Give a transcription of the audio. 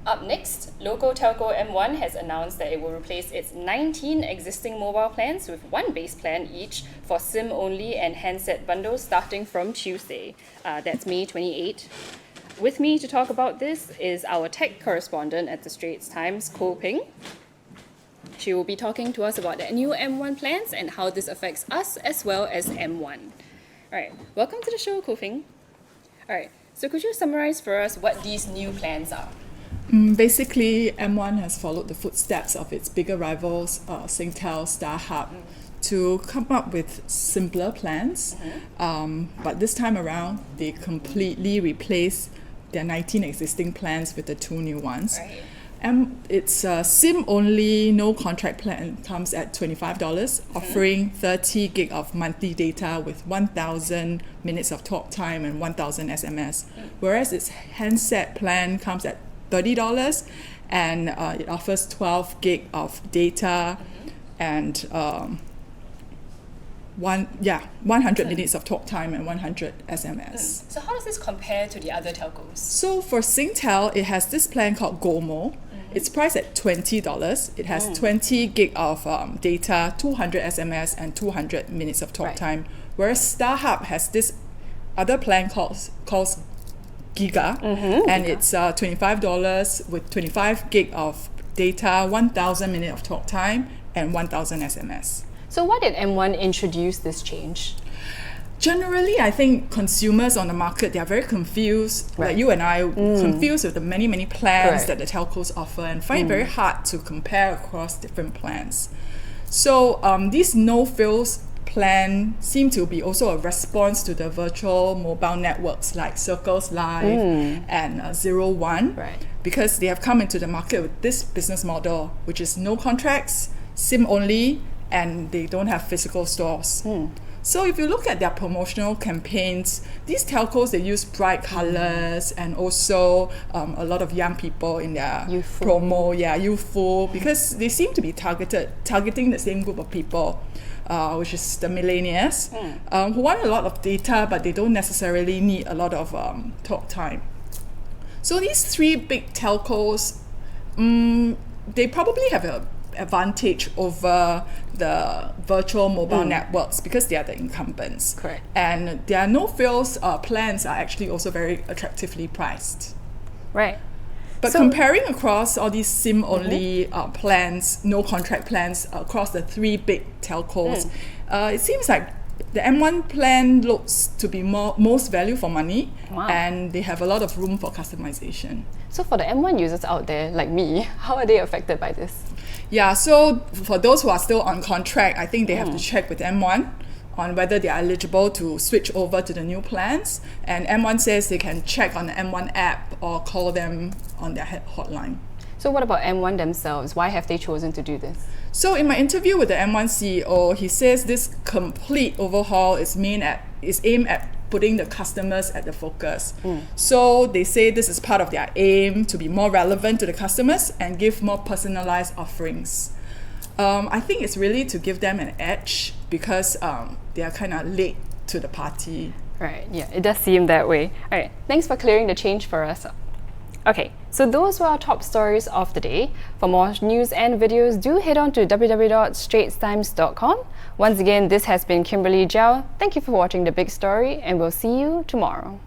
Up next, local telco M1 has announced that it will replace its 19 existing mobile plans with one base plan each for SIM-only and handset bundles starting from Tuesday. That's May 28. With me to talk about this is our tech correspondent at the Straits Times, Koh Ping. She will be talking to us about the new M1 plans and how this affects us as well as M1. All right, welcome to the show, Koh Ping. All right, so could you summarize for us what these new plans are? Basically, M1 has followed the footsteps of its bigger rivals, Singtel, StarHub, to come up with simpler plans. But this time around, they completely replaced their 19 existing plans with the two new ones. Right. It's a SIM-only, no contract plan, comes at $25, offering 30 gig of monthly data with 1,000 minutes of talk time and 1,000 SMS. Whereas its handset plan comes at $30 and it offers 12 gig of data and 100 minutes of talk time and 100 SMS. So how does this compare to the other telcos? So for Singtel, it has this plan called GOMO. It's priced at $20. It has 20 gig of data, 200 SMS and 200 minutes of talk time. Whereas StarHub has this other plan called Giga, and it's $25 with 25 gig of data, 1,000 minutes of talk time and 1,000 SMS. So why did M1 introduce this change? Generally, I think consumers on the market, they are very confused, like you and I, confused with the many plans that the telcos offer and find it very hard to compare across different plans. So these no-frills plan seem to be also a response to the virtual mobile networks like Circles Live and 01, because they have come into the market with this business model, which is no contracts, SIM only, and they don't have physical stores. So if you look at their promotional campaigns, these telcos, they use bright colors and also a lot of young people in their promo, youthful, because they seem to be targeting the same group of people, which is the millennials, who want a lot of data, but they don't necessarily need a lot of talk time. So these three big telcos, they probably have an advantage over the virtual mobile networks because they are the incumbents. Correct. And their no-frills plans are actually also very attractively priced. Right. But comparing across all these SIM-only plans, no contract plans across the three big telcos, it seems like the M1 plan looks to be most value for money, and they have a lot of room for customization. So for the M1 users out there, like me, how are they affected by this? Yeah, so for those who are still on contract, I think they have to check with M1 on whether they are eligible to switch over to the new plans. And M1 says they can check on the M1 app or call them on their hotline. So what about M1 themselves? Why have they chosen to do this? So in my interview with the M1 CEO, he says this complete overhaul is aimed at putting the customers at the focus. So they say this is part of their aim to be more relevant to the customers and give more personalized offerings. I think it's really to give them an edge because they are kind of late to the party. Right, yeah, it does seem that way. All right, thanks for clearing the change for us. Okay, so those were our top stories of the day. For more news and videos, do head on to www.straitstimes.com. Once again, this has been Kimberly Jiao. Thank you for watching The Big Story, and we'll see you tomorrow.